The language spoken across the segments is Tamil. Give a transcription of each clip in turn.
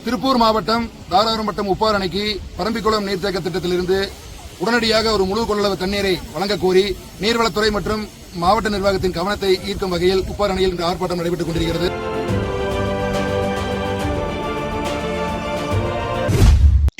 திருப்பூர் மாவட்டம் தாராபுரம் வட்டம் உப்பாறு அணைக்கு பரம்பிக்குளம் நீர்த்தேக்க திட்டத்திலிருந்து உடனடியாக ஒரு முழு கொள்ளளவு தண்ணீரை வழங்கக் கோரி நீர்வளத்துறை மற்றும் மாவட்ட நிர்வாகத்தின் கவனத்தை ஈர்க்கும் வகையில் உப்பாறு அணையில் இன்று ஆர்ப்பாட்டம் நடைபெற்றுக் கொண்டிருக்கிறது.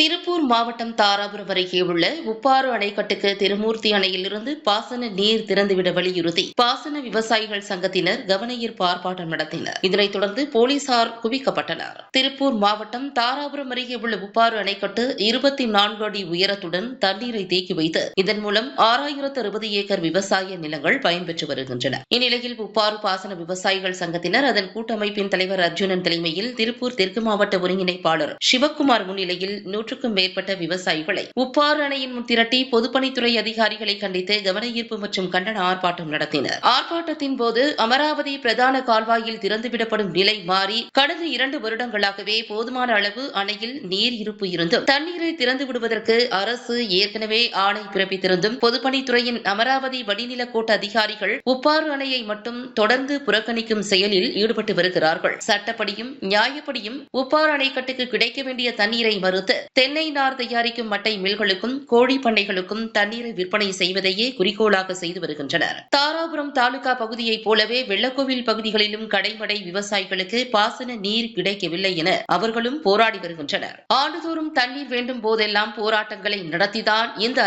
திருப்பூர் மாவட்டம் தாராபுரம் அருகே உள்ள உப்பாறு அணைக்கட்டுக்கு திருமூர்த்தி அணையிலிருந்து பாசன நீர் திறந்துவிட வலியுறுத்தி பாசன விவசாயிகள் சங்கத்தினர் கவனஈர்ப்பு ஆர்ப்பாட்டம் நடத்தினர். இதனைத் தொடர்ந்து போலீசார் குவிக்கப்பட்டனர். திருப்பூர் மாவட்டம் தாராபுரம் அருகே உள்ள உப்பாறு அணைக்கட்டு 24 அடி உயரத்துடன் தண்ணீரை தேக்கி வைத்து இதன் மூலம் 6060 ஏக்கர் விவசாய நிலங்கள் பயன்பெற்று வருகின்றன. இந்நிலையில் உப்பாறு பாசன விவசாயிகள் சங்கத்தினர் அதன் கூட்டமைப்பின் தலைவர் அர்ஜுனன் தலைமையில் திருப்பூர் தெற்கு மாவட்ட ஒருங்கிணைப்பாளர் சிவக்குமார் முன்னிலையில் 100க்கும் மேற்பட்ட விவசாயிகளை உப்பாறு அணையின் முன் திரட்டி பொதுப்பணித்துறை அதிகாரிகளை கண்டித்து கவன ஈர்ப்பு மற்றும் கண்டன ஆர்ப்பாட்டம் நடத்தினர். ஆர்ப்பாட்டத்தின் போது அமராவதி பிரதான கால்வாயில் திறந்துவிடப்படும் நிலை மாறி கடந்த 2 வருடங்களாகவே போதுமான அளவு அணையில் நீர் இருப்பு இருந்தும் தண்ணீரை திறந்து விடுவதற்கு அரசு ஏற்கனவே ஆணை பிறப்பித்திருந்தும் பொதுப்பணித்துறையின் அமராவதி வடிநில கோட்ட அதிகாரிகள் உப்பாறு அணையை மட்டும் தொடர்ந்து புறக்கணிக்கும் செயலில் ஈடுபட்டு வருகிறார்கள். சட்டப்படியும் நியாயப்படியும் உப்பாறு அணைக்கட்டுக்கு கிடைக்க வேண்டிய தண்ணீரை மறுத்து தென்னை நார் தயாரிக்கும் மட்டை மில்களுக்கும் கோழி பண்ணைகளுக்கும் தண்ணீரை விற்பனை செய்வதையே குறிக்கோளாக செய்து வருகின்றனர். தாராபுரம் தாலுகா பகுதியைப் போலவே வெள்ளக்கோவில் பகுதிகளிலும் கடைமடை விவசாயிகளுக்கு பாசன நீர் கிடைக்கவில்லை என அவர்களும் போராடி வருகின்றனர். ஆண்டுதோறும் தண்ணீர் வேண்டும் போதெல்லாம் போராட்டங்களை நடத்திதான் இந்த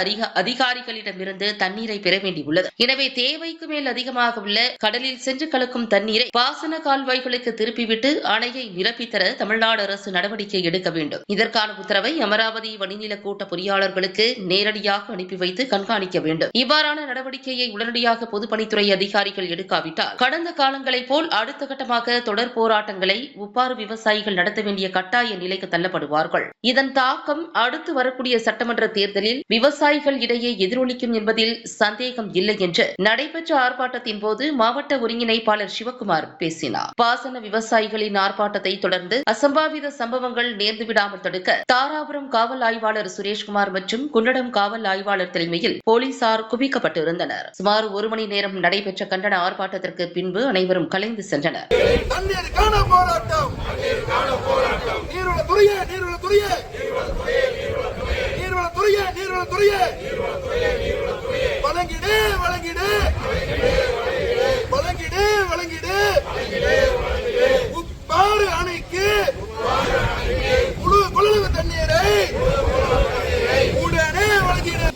அதிகாரிகளிடமிருந்து தண்ணீரை பெற வேண்டியுள்ளது. எனவே தேவைக்கு மேல் அதிகமாக உள்ள கடலில் சென்று கலக்கும் தண்ணீரை பாசன கால்வாய்களுக்கு திருப்பிவிட்டு அணையை நிரப்பித்தர தமிழ்நாடு அரசு நடவடிக்கை எடுக்க வேண்டும். இதற்கான உத்தரவை அமராவதி வடிநில கூட்ட பொறியாளர்களுக்கு நேரடியாக அனுப்பி வைத்து கண்காணிக்க வேண்டும். இவ்வாறான நடவடிக்கையை உடனடியாக பொதுப்பணித்துறை அதிகாரிகள் எடுக்காவிட்டால் கடந்த காலங்களைப் போல் அடுத்த கட்டமாக தொடர் போராட்டங்களை உப்பாறு விவசாயிகள் நடத்த வேண்டிய கட்டாய நிலைக்கு தள்ளப்படுவார்கள். இதன் தாக்கம் அடுத்து வரக்கூடிய சட்டமன்ற தேர்தலில் விவசாயிகள் இடையே எதிரொலிக்கும் என்பதில் சந்தேகம் இல்லை என்று நடைபெற்ற ஆர்ப்பாட்டத்தின் போது மாவட்ட ஒருங்கிணைப்பாளர் சிவக்குமார் பேசினார். பாசன விவசாயிகளின் ஆர்ப்பாட்டத்தை தொடர்ந்து அசம்பாவித சம்பவங்கள் நேர்ந்துவிடாமல் தடுக்க தாராபுரம் காவல் ஆய்வாளர் சுரேஷ்குமார் மற்றும் குண்டடம் காவல் ஆய்வாளர் தலைமையில் போலீசார் குவிக்கப்பட்டிருந்தனர். சுமார் 1 மணி நேரம் நடைபெற்ற கண்டன ஆர்ப்பாட்டத்திற்கு பின்பு அனைவரும் கலைந்து சென்றனர்.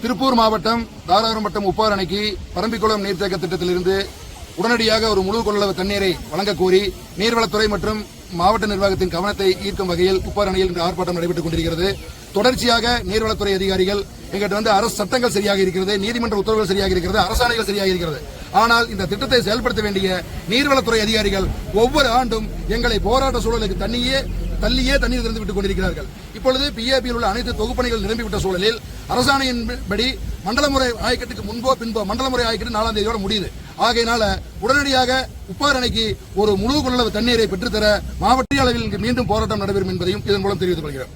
திருப்பூர் மாவட்டம் தாராபுரம் வட்டம் உப்பாறு அணைக்கு பரம்பிக்குளம் நீர்த்தேக்க திட்டத்திலிருந்து உடனடியாக ஒரு முழு கொள்ளளவு தண்ணீரை வழங்கக் கோரி நீர்வளத்துறை மற்றும் மாவட்ட நிர்வாகத்தின் கவனத்தை ஈர்க்கும் வகையில் உப்பாறு அணையில் இன்று ஆர்ப்பாட்டம் நடைபெற்றுக் கொண்டிருக்கிறது. தொடர்ச்சியாக நீர்வளத்துறை அதிகாரிகள் எங்கிட்ட அரசு சட்டங்கள் சரியாக இருக்கிறது, நீதிமன்ற உத்தரவுகள் சரியாக இருக்கிறது, அரசாணைகள் சரியாக இருக்கிறது. ஆனால் இந்த திட்டத்தை செயல்படுத்த வேண்டிய நீர்வளத்துறை அதிகாரிகள் ஒவ்வொரு ஆண்டும் எங்களை போராட்ட சூழலுக்கு தள்ளியே தண்ணீர் திறந்து விட்டுக் கொண்டிருக்கிறார்கள். இப்பொழுது பிஏபியில் உள்ள அனைத்து தொகுப்பணிகள் நிரம்பிவிட்ட சூழலில் அரசாணையின்படி மண்டலமுறை ஆயக்கட்டுக்கு முன்போ பின்போ மண்டலமுறை ஆயக்கட்டு 4ஆம் தேதியோட முடியுது. ஆகையினால உடனடியாக உப்பாறு அணைக்கு ஒரு முழு கொள்ளளவு தண்ணீரை பெற்றுத்தர மாவட்ட அளவில் மீண்டும் போராட்டம் நடைபெறும் என்பதையும் இதன் மூலம் தெரிவித்துக் கொள்கிறோம்.